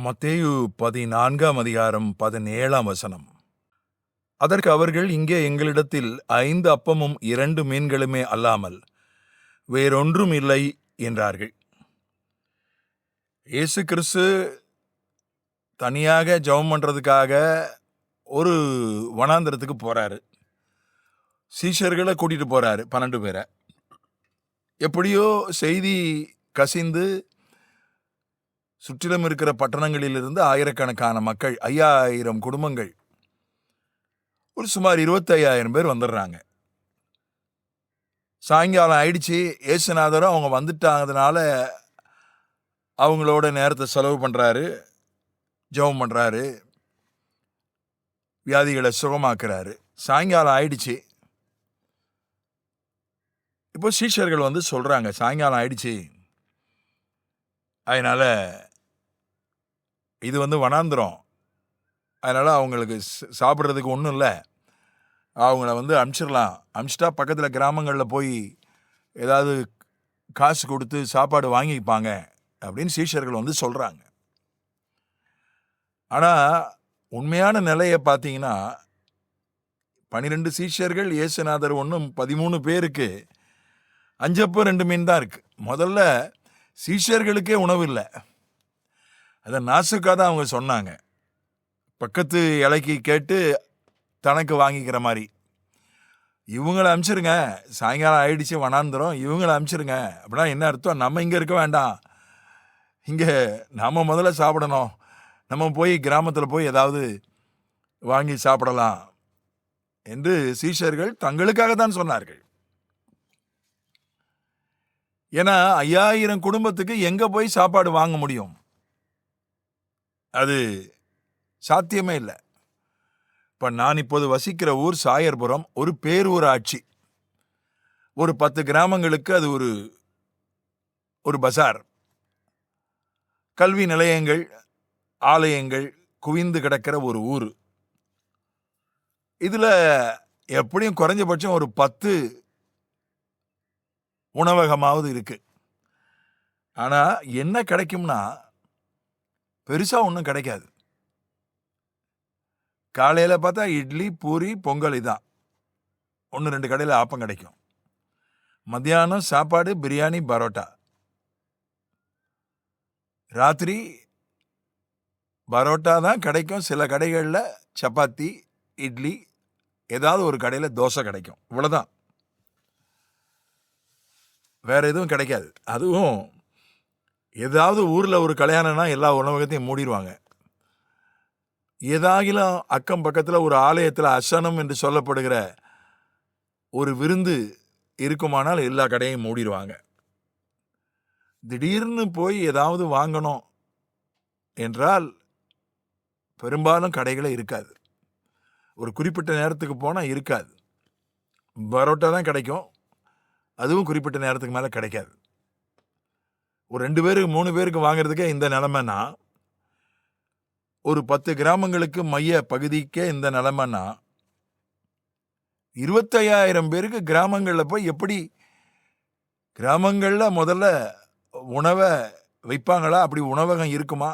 மத்தேயு 14:17. அதற்கு அவர்கள், இங்கே எங்களிடத்தில் 5 அப்பமும் 2 மீன்களுமே அல்லாமல் வேறொன்றும் இல்லை என்றார்கள். இயேசு கிறிஸ்து தனியாக ஜெபம் பண்றதுக்காக ஒரு வனாந்திரத்துக்கு போறாரு. சீஷர்களை கூட்டிட்டு போறாரு, 12 பேரை. எப்படியோ செய்தி கசிந்து சுற்றிலும் இருக்கிற பட்டணங்களிலிருந்து ஆயிரக்கணக்கான மக்கள், 5000 குடும்பங்கள், ஒரு சுமார் 25,000 பேர் வந்துடுறாங்க. சாயங்காலம் ஆயிடுச்சு. இயேசுநாதரும் அவங்க வந்துட்டாங்கிறதுனால அவங்களோட நேரத்தை செலவு பண்றாரு, ஜெபம் பண்றாரு, வியாதிகளை சுகமாக்குறாரு. சாயங்காலம் ஆயிடுச்சு. இப்போ சீஷர்கள் வந்து சொல்றாங்க, சாயங்காலம் ஆயிடுச்சு, அதனால இது வந்து வனாந்திரம், அதனால அவங்களுக்கு சாப்பிட்றதுக்கு ஒன்றும் இல்லை, அவங்கள வந்து அனுப்பிச்சிடலாம். அனுப்பிச்சிட்டா பக்கத்தில் கிராமங்களில் போய் ஏதாவது காசு கொடுத்து சாப்பாடு வாங்கிப்பாங்க அப்படின்னு சீஷர்கள் வந்து சொல்கிறாங்க. ஆனால் உண்மையான நிலையை பார்த்தீங்கன்னா, 12 சீஷர்கள், இயேசுநாதர் ஒன்றும் 13 பேருக்கு 5 அப்பம் 2 மீன் தான் இருக்கு. முதல்ல சீஷர்களுக்கே உணவு இல்லை. அதை நாசுக்காக தான் அவங்க சொன்னாங்க, பக்கத்து இலைக்கு கேட்டு தனக்கு வாங்கிக்கிற மாதிரி. இவங்களை அனுப்பிச்சிருங்க, சாயங்காலம் ஆயிடுச்சு, வனாந்திரம், இவங்களை அனுப்பிச்சிருங்க. அப்படின்னா என்ன அர்த்தம்? நம்ம இங்கே இருக்க வேண்டாம், இங்கே நம்ம முதல்ல சாப்பிடணும், நம்ம போய் கிராமத்தில் போய் ஏதாவது வாங்கி சாப்பிடலாம் என்று சீஷர்கள் தங்களுக்காக தான் சொன்னார்கள். ஏன்னா 5000 குடும்பத்துக்கு எங்க போய் சாப்பாடு வாங்க முடியும்? அது சாத்தியமே இல்லை. இப்போ நான் இப்போது வசிக்கிற ஊர் சாயர்புரம், ஒரு பேரூராட்சி. ஒரு 10 கிராமங்களுக்கு அது ஒரு பசார். கல்வி நிலையங்கள், ஆலயங்கள் குவிந்து கிடக்கிற ஒரு ஊர். இதில் எப்படியும் குறைஞ்சபட்சம் ஒரு 10 உணவகமாவது இருக்கு. ஆனால் என்ன கிடைக்கும்னா, பெருசாக ஒன்றும் கிடைக்காது. காலையில் பார்த்தா இட்லி, பூரி, பொங்கல், இதான். 1-2 கடையில் ஆப்பம் கிடைக்கும். மத்தியானம் சாப்பாடு பிரியாணி, பரோட்டா. ராத்திரி பரோட்டா தான் கிடைக்கும். சில கடைகளில் சப்பாத்தி, இட்லி, ஏதாவது ஒரு கடையில் தோசை கிடைக்கும். இவ்வளோதான், வேற எதுவும் கிடைக்காது. அதுவும் ஏதாவது ஊரில் ஒரு கல்யாணம்னா எல்லா உணவகத்தையும் மூடிடுவாங்க. ஏதாகிலும் அக்கம் பக்கத்தில் ஒரு ஆலயத்தில் அசனம் என்று சொல்லப்படுகிற ஒரு விருந்து இருக்குமானால் எல்லா கடையும் மூடிடுவாங்க. திடீர்னு போய் ஏதாவது வாங்கணும் என்றால் பெரும்பாலும் கடைகளே இருக்காது. ஒரு குறிப்பிட்ட நேரத்துக்கு போனால் இருக்காது. பரோட்டா தான் கிடைக்கும், அதுவும் குறிப்பிட்ட நேரத்துக்கு மேலே கிடைக்காது. ஒரு 2 பேருக்கு 3 பேருக்கு வாங்குறதுக்கே இந்த நிலைமைன்னா, ஒரு 10 கிராமங்களுக்கு மைய பகுதிக்கே இந்த நிலைமைன்னா, 25,000 பேருக்கு கிராமங்களில் போய் எப்படி? கிராமங்களில் முதல்ல உணவை வைப்பாங்களா? அப்படி உணவகம் இருக்குமா?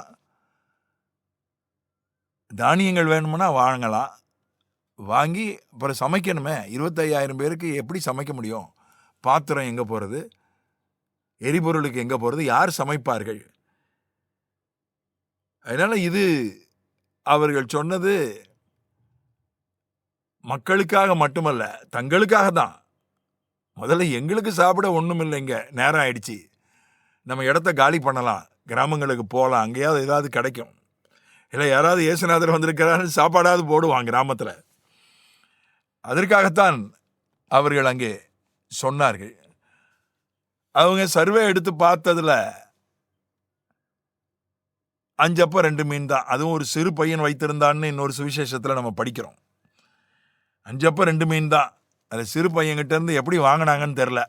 தானியங்கள் வேணும்னா வாங்கலாம், வாங்கி அப்புறம் சமைக்கணுமே. 25,000 பேருக்கு எப்படி சமைக்க முடியும்? பாத்திரம் எங்கே போகிறது? எரிபொருளுக்கு எங்கே போகிறது? யார் சமைப்பார்கள்? அதனால இது அவர்கள் சொன்னது மக்களுக்காக மட்டுமல்ல, தங்களுக்காக தான். முதல்ல எங்களுக்கு சாப்பிட ஒன்றும் இல்லைங்க, நேரம் ஆயிடுச்சு, நம்ம இடத்த காலி பண்ணலாம், கிராமங்களுக்கு போகலாம், அங்கேயாவது ஏதாவது கிடைக்கும், இல்லை யாராவது இயேசுநாதர் வந்திருக்கிறாரு சாப்பாடாவது போடுவாங்க கிராமத்தில். அதற்காகத்தான் அவர்கள் அங்கே சொன்னார்கள். அவங்க சர்வே எடுத்து பார்த்ததுல 5 அப்பம் 2 மீன் தான். அதுவும் ஒரு சிறு பையன் வைத்திருந்தான்னு இன்னொரு சுவிசேஷத்தில் நம்ம படிக்கிறோம். 5 அப்பம் 2 மீன் தான். அது சிறு பையன்கிட்ட இருந்து எப்படி வாங்கினாங்கன்னு தெரில,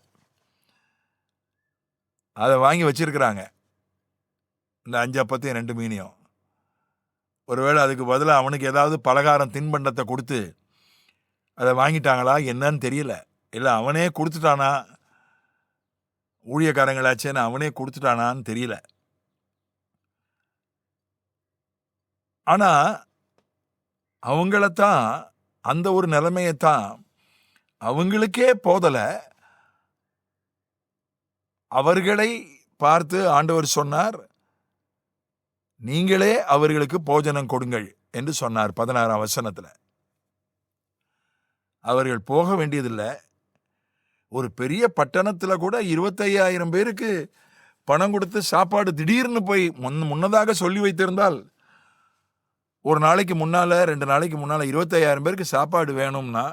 அதை வாங்கி வச்சிருக்கிறாங்க, இந்த 5 அப்பத்தையும் 2 மீனையும். ஒருவேளை அதுக்கு பதிலாக அவனுக்கு ஏதாவது பலகாரம் தின்பண்டத்தை கொடுத்து அதை வாங்கிட்டாங்களா என்னன்னு தெரியல. இல்லை அவனே கொடுத்துட்டானா, ஊழியக்காரங்களாச்சேன்னு அவனே கொடுத்துட்டானான்னு தெரியல. ஆனா அவங்களத்தான், அந்த ஒரு நிலைமையத்தான் அவங்களுக்கே போதல, அவர்களை பார்த்து ஆண்டவர் சொன்னார், நீங்களே அவர்களுக்கு போஜனம் கொடுங்கள் என்று சொன்னார் 16ஆம் வசனத்துல. அவர்கள் போக வேண்டியதில்லை. ஒரு பெரிய பட்டணத்துல கூட 25,000 பேருக்கு பணம் கொடுத்து சாப்பாடு திடீர்னு போய் முன்னதாக சொல்லி வைத்திருந்தால், ஒரு நாளைக்கு முன்னால 2 நாளைக்கு முன்னால 25,000 பேருக்கு சாப்பாடு வேணும்னா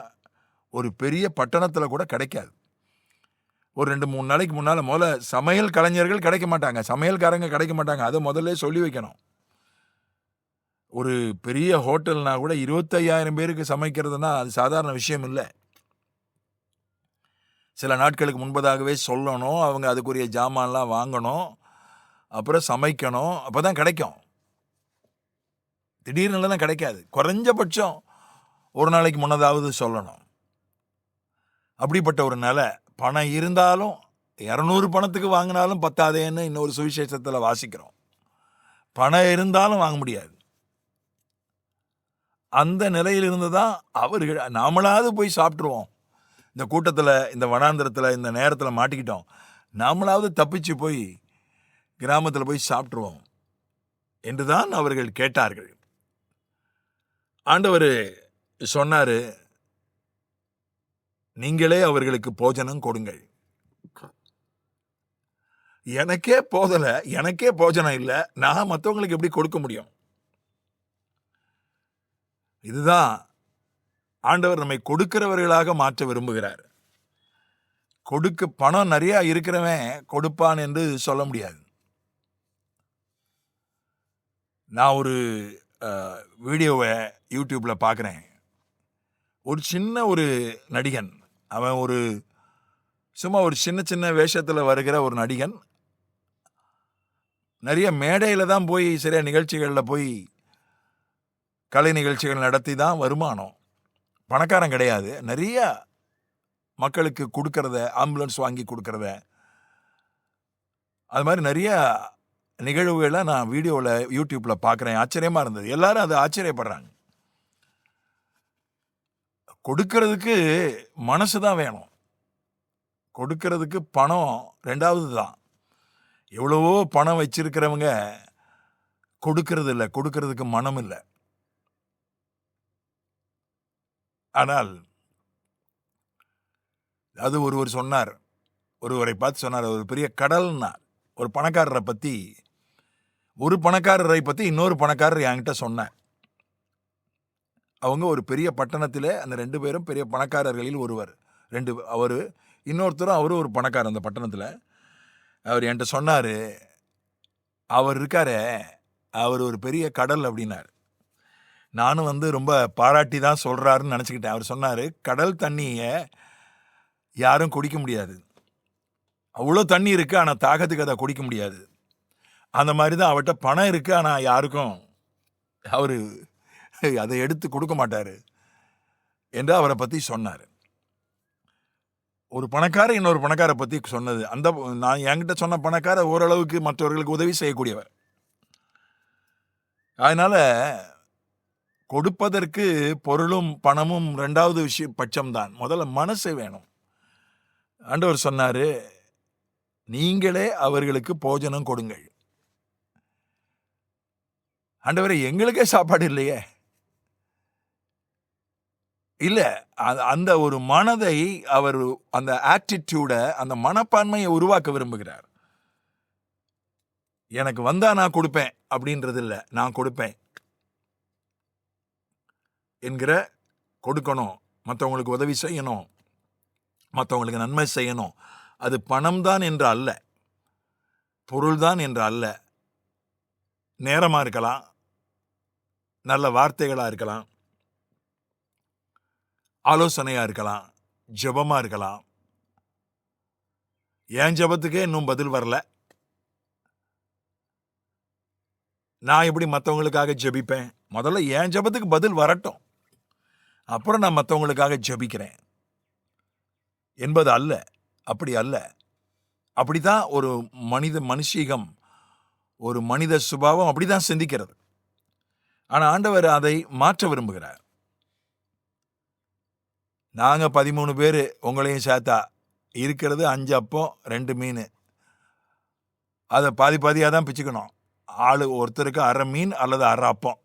ஒரு பெரிய பட்டணத்துல கூட கிடைக்காது. ஒரு 2-3 நாளைக்கு முன்னால முதல்ல சமையல் கலைஞர்கள் கிடைக்க மாட்டாங்க, சமையல்காரங்க கிடைக்க மாட்டாங்க. அதை முதல்ல சொல்லி வைக்கணும். ஒரு பெரிய ஹோட்டல்னா கூட 25,000 பேருக்கு சமைக்கிறதுனா அது சாதாரண விஷயம் இல்லை. சில நாட்களுக்கு முன்பதாகவே சொல்லணும், அவங்க அதுக்குரிய ஜாமான்லாம் வாங்கணும், அப்புறம் சமைக்கணும், அப்பதான் கிடைக்கும். திடீர்னுலாம் கிடைக்காது. குறைஞ்சபட்சம் ஒரு நாளைக்கு முன்னதாவது சொல்லணும். அப்படிப்பட்ட ஒரு நிலை. பணம் இருந்தாலும் 200 பணத்துக்கு வாங்கினாலும் பத்தாதேன்னு இன்னொரு சுவிசேஷத்தில் வாசிக்கிறோம். பணம் இருந்தாலும் வாங்க முடியாது. அந்த நிலையில் இருந்து தான் அவர்கள், நாமளாவது போய் சாப்பிட்ருவோம், இந்த கூட்டத்தில், இந்த வனாந்திரத்தில், இந்த நேரத்தில் மாட்டிக்கிட்டோம், நாமளாவது தப்பிச்சு போய் கிராமத்தில் போய் சாப்பிட்ருவோம் என்றுதான் அவர்கள் கேட்டார்கள். ஆண்டவர் சொன்னாரு, நீங்களே அவர்களுக்கு போஜனம் கொடுங்கள். எனக்கே போதல, எனக்கே போஜனம் இல்லை, நான் மற்றவங்களுக்கு எப்படி கொடுக்க முடியும்? இதுதான் ஆண்டவர் நம்மை கொடுக்கிறவர்களாக மாற்ற விரும்புகிறார். பணம் நிறைய இருக்கிறவன் கொடுப்பான் என்று சொல்ல முடியாது. நான் ஒரு வீடியோவை யூடியூப்ல பார்க்குறேன். ஒரு சின்ன ஒரு நடிகன், அவன் சும்மா ஒரு சின்ன சின்ன வேஷத்தில் வருகிற ஒரு நடிகன். நிறைய மேடையில் தான் போய், சரியா நிகழ்ச்சிகளில் போய் கலை நிகழ்ச்சிகள் நடத்தி தான் வருமானம். பணக்காரன் கிடையாது. நிறைய மக்களுக்கு கொடுக்கறத, ஆம்புலன்ஸ் வாங்கி கொடுக்கறத, அது மாதிரி நிறைய நிகழ்வுகளை நான் வீடியோவில் யூடியூப்பில் பார்க்குறேன். ஆச்சரியமாக இருந்தது. எல்லாரும் அதை ஆச்சரியப்படுறாங்க. கொடுக்கறதுக்கு மனசு தான் வேணும். கொடுக்கறதுக்கு பணம் ரெண்டாவது தான். எவ்வளவோ பணம் வச்சிருக்கிறவங்க கொடுக்கறது இல்லை, கொடுக்கறதுக்கு மனம் இல்லை. ஆனால் அது ஒருவர் சொன்னார், ஒருவரை பார்த்து சொன்னார், ஒரு பெரிய கடல்னார். ஒரு பணக்காரரை பற்றி, ஒரு பணக்காரரை பற்றி இன்னொரு பணக்காரர் என்கிட்ட சொன்னார். அவங்க ஒரு பெரிய பட்டணத்தில், அந்த 2 பேரும் பெரிய பணக்காரர்களில் ஒருவர். அவர் இன்னொருத்தரும், அவரும் ஒரு பணக்காரர் அந்த பட்டணத்தில். அவர் என்கிட்ட சொன்னார், அவர் இருக்காரே, அவர் ஒரு பெரிய கடல் அப்படின்னார். நானும் ரொம்ப பாராட்டி தான் சொல்கிறாருன்னு நினச்சிக்கிட்டேன். அவர் சொன்னார், கடல் தண்ணியை யாரும் குடிக்க முடியாது, அவ்வளோ தண்ணி இருக்குது, ஆனால் தாகத்துக்கு அதை குடிக்க முடியாது. அந்த மாதிரி தான் அவர்கிட்ட பணம் இருக்குது, ஆனால் யாருக்கும் அவர் அதை எடுத்து கொடுக்க மாட்டார் என்று அவரை பற்றி சொன்னார். ஒரு பணக்காரர் இன்னொரு பணக்காரை பற்றி சொன்னது, நான் என்கிட்ட சொன்ன பணக்காரர் ஓரளவுக்கு மற்றவர்களுக்கு உதவி செய்யக்கூடியவர். அதனால கொடுப்பதற்கு பொருளும் பணமும் ரெண்டாவது பட்சம்தான். முதல்ல மனசு வேணும். ஆண்டவர் சொன்னாரு, நீங்களே அவர்களுக்கு போஜனம் கொடுங்கள். ஆண்டவரே, எங்களுக்கே சாப்பாடு இல்லையே. இல்லை, அந்த ஒரு மனதை அவர், அந்த ஆட்டிடியூட, அந்த மனப்பான்மையை உருவாக்க விரும்புகிறார். எனக்கு வந்தா நான் கொடுப்பேன் அப்படின்றது இல்லை, நான் கொடுப்பேன் என்கிற, கொடுக்கணும், மற்றவங்களுக்கு உதவி செய்யணும், மற்றவங்களுக்கு நன்மை செய்யணும். அது பணம் தான் என்று அல்ல, பொருள் தான் என்று அல்ல. நேரமாக இருக்கலாம், நல்ல வார்த்தைகளாக இருக்கலாம், ஆலோசனையாக இருக்கலாம், ஜெபமாக இருக்கலாம். என் ஜெபத்துக்கே இன்னும் பதில் வரல. நான் எப்படி மற்றவங்களுக்காக ஜெபிப்பேன்? முதல்ல என் ஜெபத்துக்கு பதில் வரட்டும், அப்புறம் நான் மற்றவங்களுக்காக ஜெபிக்கிறேன் என்பது அல்ல. அப்படி அல்ல. அப்படிதான் ஒரு மனிதீகம், ஒரு மனித சுபாவம் அப்படிதான் சிந்திக்கிறது. ஆனா ஆண்டவர் அதை மாற்ற விரும்புகிறார். நாங்க 13 பேரு உங்களையும் சேர்த்தா இருக்கிறது 5 அப்பம் 2 மீன். அதை பாதி பாதியாக தான் பிச்சுக்கணும். ஆளு ஒருத்தருக்கு அரை மீன் அல்லது அரை அப்பம்.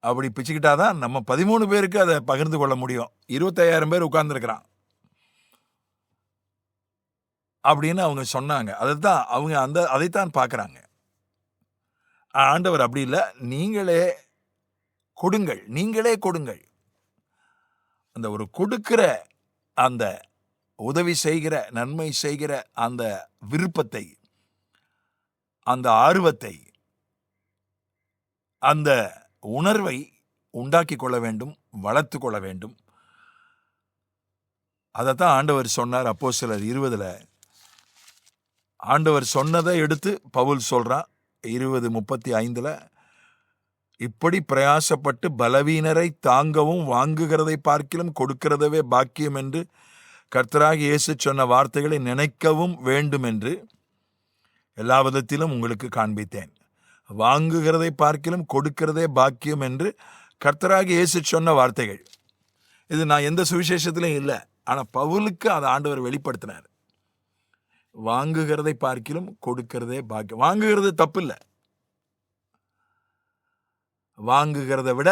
அப்படி பிச்சுக்கிட்டாதான் நம்ம 13 பேருக்கு அதை பகிர்ந்து கொள்ள முடியும். 25,000 பேர் உட்கார்ந்துருக்கிறான் அப்படின்னு அவங்க சொன்னாங்க. அதைத்தான் அவங்க அதைத்தான் பார்க்குறாங்க. ஆண்டவர் அப்படி இல்லை, நீங்களே கொடுங்கள். அந்த ஒரு கொடுக்கிற, அந்த உதவி செய்கிற, நன்மை செய்கிற அந்த விருப்பத்தை, அந்த ஆர்வத்தை, அந்த உணர்வை உண்டாக்கி கொள்ள வேண்டும், வளர்த்து கொள்ள வேண்டும். அதைத்தான் ஆண்டவர் சொன்னார். அப்போஸ்தலர் 20 ஆண்டவர் சொன்னதை எடுத்து பவுல் சொல்றான். 20:35 இப்படி பிரயாசப்பட்டு பலவீனரை தாங்கவும் வாங்குகிறதை பார்க்கிலும் கொடுக்கிறதவே பாக்கியம் என்று கர்த்தராகிய இயேசு சொன்ன வார்த்தைகளை நினைக்கவும் வேண்டும் என்று எல்லா விதத்திலும் உங்களுக்கு காண்பித்தேன். வாங்குகிறதை பார்க்கிலும் கொடுக்கிறதே பாக்கியம் என்று கர்த்தராகிய இயேசு சொன்ன வார்த்தைகள். இது நான் எந்த சுவிசேஷத்திலும் இல்லை, ஆனால் பவுலுக்கு அதை ஆண்டவர் வெளிப்படுத்தினார். வாங்குகிறதை பார்க்கிலும் கொடுக்கிறதே பாக்கியம். வாங்குகிறது தப்பு இல்லை, வாங்குகிறத விட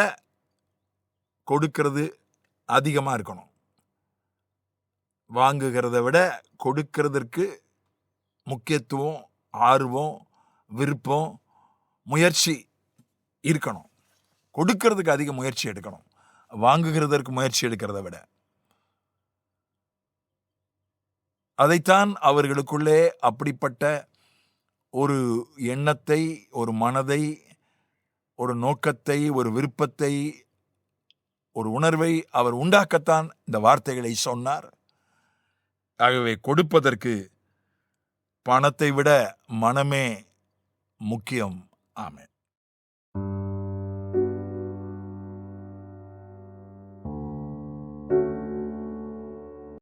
கொடுக்கிறது அதிகமாக இருக்கணும். வாங்குகிறத விட கொடுக்கிறதற்கு முக்கியத்துவம், ஆர்வம், விருப்பம், முயற்சி இருக்கணும். கொடுக்கிறதுக்கு அதிக முயற்சி எடுக்கணும், வாங்குகிறதற்கு முயற்சி எடுக்கிறத விட. அதைத்தான் அவர்களுக்குள்ளே அப்படிப்பட்ட ஒரு எண்ணத்தை, ஒரு மனதை, ஒரு நோக்கத்தை, ஒரு விருப்பத்தை, ஒரு உணர்வை அவர் உண்டாக்கத்தான் இந்த வார்த்தைகளை சொன்னார். ஆகவே கொடுப்பதற்கு பணத்தை விட மனமே முக்கியம். ஆமென்.